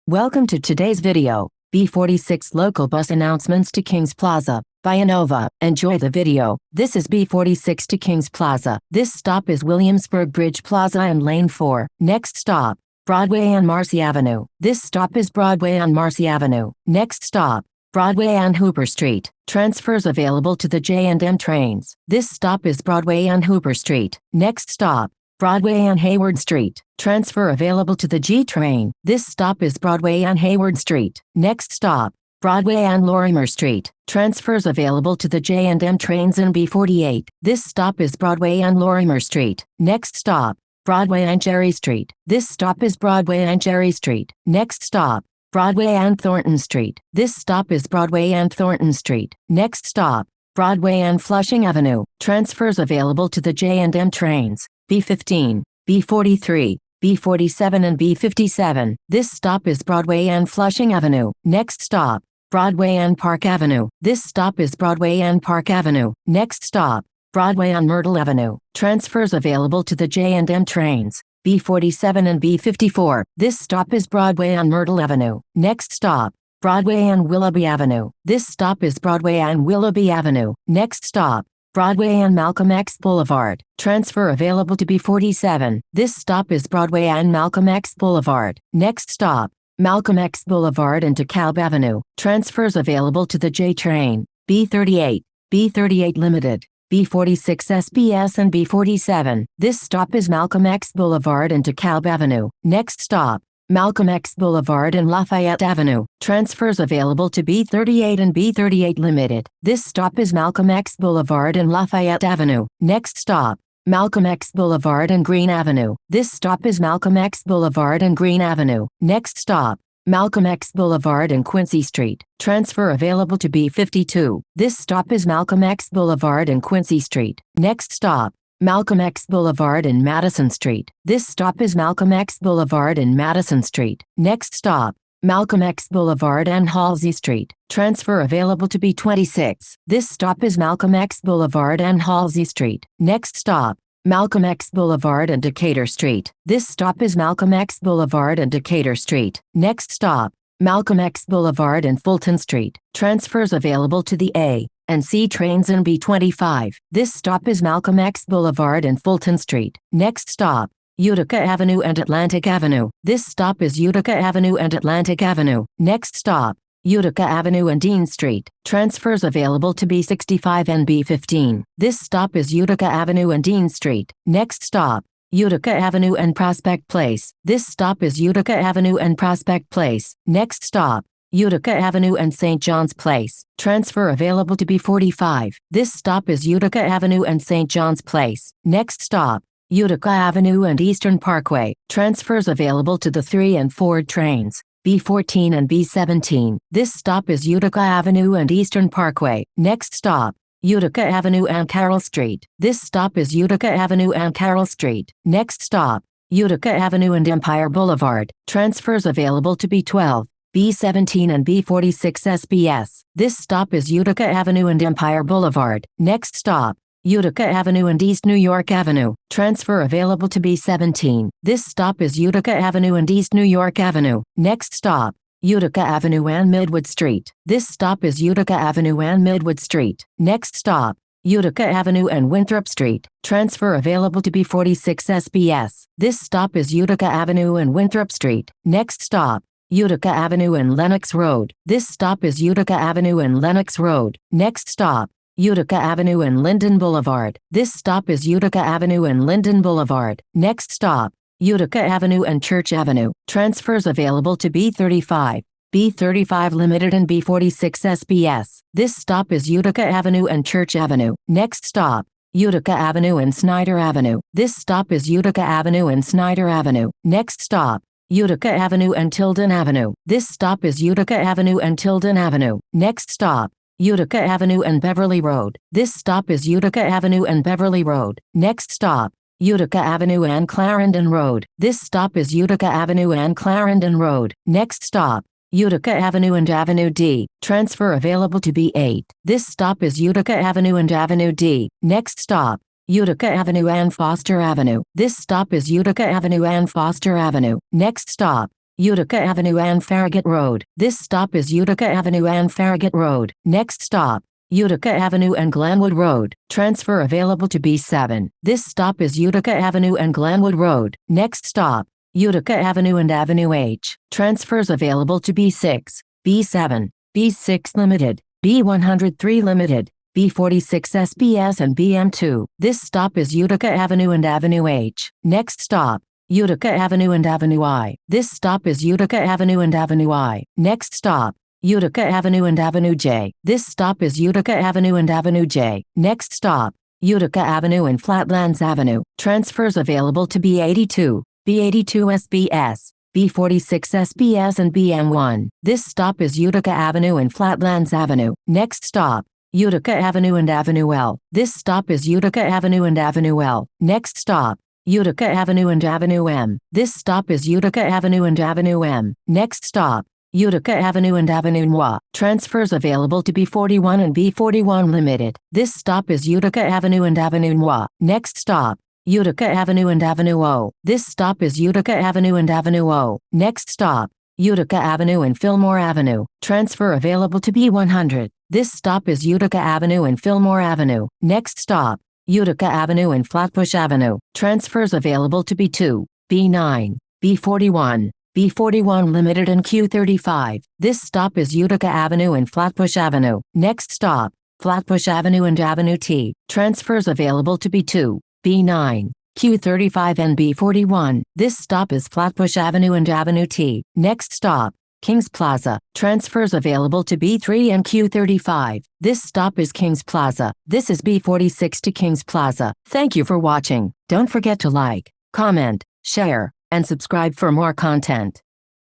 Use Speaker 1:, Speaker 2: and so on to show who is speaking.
Speaker 1: Welcome to today's video, B46 local bus announcements to Kings Plaza, Vianova. Enjoy the video. This is B46 to Kings Plaza. This stop is Williamsburg Bridge Plaza and Lane 4. Next stop, Broadway and Marcy Avenue. This stop is Broadway and Marcy Avenue. Next stop, Broadway and Hooper Street. Transfers available to the J&M trains. This stop is Broadway and Hooper Street. Next stop, Broadway and Hayward Street. Transfer available to the G train. This stop is Broadway and Hayward Street. Next stop, Broadway and Lorimer Street. Transfers available to the J&M trains in B48. This stop is Broadway and Lorimer Street. Next stop, Broadway and Jerry Street. This stop is Broadway and Jerry Street. Next stop, Broadway and Thornton Street. This stop is Broadway and Thornton Street. Next stop, Broadway and Flushing Avenue. Transfers available to the J&M trains. B15, B43, B47 and B57. This stop is Broadway and Flushing Avenue. Next stop, Broadway and Park Avenue. This stop is Broadway and Park Avenue. Next stop, Broadway and Myrtle Avenue. Transfers available to the J&M trains. B47 and B54. This stop is Broadway on Myrtle Avenue. Next stop, Broadway and Willoughby Avenue. This stop is Broadway and Willoughby Avenue. Next stop, Broadway and Malcolm X Boulevard. Transfer available to B47. This stop is Broadway and Malcolm X Boulevard. Next stop, Malcolm X Boulevard and DeKalb Avenue. Transfers available to the J train. B38, B38 Limited, B46 SBS and B47. This stop is Malcolm X Boulevard and DeKalb Avenue. Next stop, Malcolm X Boulevard and Lafayette Avenue. Transfers available to B38 and B38 Limited. This stop is Malcolm X Boulevard and Lafayette Avenue. Next stop, Malcolm X Boulevard and Green Avenue. This stop is Malcolm X Boulevard and Green Avenue. Next stop, Malcolm X Boulevard and Quincy Street. Transfer available to B52. This stop is Malcolm X Boulevard and Quincy Street. Next stop, Malcolm X Boulevard and Madison Street. This stop is Malcolm X Boulevard and Madison Street. Next stop, Malcolm X Boulevard and Halsey Street. Transfer available to B26. This stop is Malcolm X Boulevard and Halsey Street. Next stop, Malcolm X Boulevard and Decatur Street. This stop is Malcolm X Boulevard and Decatur Street. Next stop, Malcolm X Boulevard and Fulton Street. Transfers available to the A and C trains in B25. This stop is Malcolm X Boulevard and Fulton Street. Next stop, Utica Avenue and Atlantic Avenue. This stop is Utica Avenue and Atlantic Avenue. Next stop, Utica Avenue and Dean Street. Transfers available to B65 and B15. This stop is Utica Avenue and Dean Street. Next stop, Utica Avenue and Prospect Place. This stop is Utica Avenue and Prospect Place. Next stop, Utica Avenue and St. John's Place. Transfer available to B45. This stop is Utica Avenue and St. John's Place. Next stop, Utica Avenue and Eastern Parkway. Transfers available to the 3 and 4 trains. B14 and B17. This stop is Utica Avenue and Eastern Parkway. Next stop, Utica Avenue and Carroll Street. This stop is Utica Avenue and Carroll Street. Next stop, Utica Avenue and Empire Boulevard. Transfers available to B12, B17 and B46 SBS. This stop is Utica Avenue and Empire Boulevard. Next stop, Utica Avenue and East New York Avenue. Transfer available to B17. This stop is Utica Avenue and East New York Avenue. Next stop, Utica Avenue and Midwood Street. This stop is Utica Avenue and Midwood Street. Next stop, Utica Avenue and Winthrop Street. Transfer available to B46 SBS. This stop is Utica Avenue and Winthrop Street. Next stop, Utica Avenue and Lenox Road. This stop is Utica Avenue and Lenox Road. Next stop, Utica Avenue and Linden Boulevard. This stop is Utica Avenue and Linden Boulevard. Next stop, Utica Avenue and Church Avenue. Transfers available to B35, B35 Limited and B46 SBS. This stop is Utica Avenue and Church Avenue. Next stop, Utica Avenue and Snyder Avenue. This stop is Utica Avenue and Snyder Avenue. Next stop, Utica Avenue and Tilden Avenue. This stop is Utica Avenue and Tilden Avenue. Next stop, Utica Avenue and Beverly Road. This stop is Utica Avenue and Beverly Road. Next stop, Utica Avenue and Clarendon Road. This stop is Utica Avenue and Clarendon Road. Next stop, Utica Avenue and Avenue D. Transfer available to B8. This stop is Utica Avenue and Avenue D. Next stop, Utica Avenue and Foster Avenue. This stop is Utica Avenue and Foster Avenue. Next stop, Utica Avenue and Farragut Road. This stop is Utica Avenue and Farragut Road. Next stop, Utica Avenue and Glenwood Road. Transfer available to B7. This stop is Utica Avenue and Glenwood Road. Next stop, Utica Avenue and Avenue H. Transfers available to B6, B7, B6 Limited, B103 Limited, B46 SBS and BM2. This stop is Utica Avenue and Avenue H. Next stop, Utica Avenue and Avenue I. This stop is Utica Avenue and Avenue I. Next stop, Utica Avenue and Avenue J. This stop is Utica Avenue and Avenue J. Next stop, Utica Avenue and Flatlands Avenue. Transfers available to B82, B82 SBS, B46 SBS and BM1. This stop is Utica Avenue and Flatlands Avenue. Next stop, Utica Avenue and Avenue L. This stop is Utica Avenue and Avenue L. Next stop, Utica Avenue and Avenue M. This stop is Utica Avenue and Avenue M. Next stop, Utica Avenue and Avenue Noir. Transfers available to B41 and B41 Limited. This stop is Utica Avenue and Avenue Noir. Next stop, Utica Avenue and Avenue O. This stop is Utica Avenue and Avenue O. Next stop, Utica Avenue and Fillmore Avenue. Transfer available to B100. This stop is Utica Avenue and Fillmore Avenue. Next stop, Utica Avenue and Flatbush Avenue. Transfers available to B2, B9, B41, B41 Limited and Q35. This stop is Utica Avenue and Flatbush Avenue. Next stop, Flatbush Avenue and Avenue T. Transfers available to B2, B9, Q35 and B41. This stop is Flatbush Avenue and Avenue T. Next stop, Kings Plaza. Transfers available to B3 and Q35. This stop is Kings Plaza. This is B46 to Kings Plaza. Thank you for watching. Don't forget to like, comment, share, and subscribe for more content.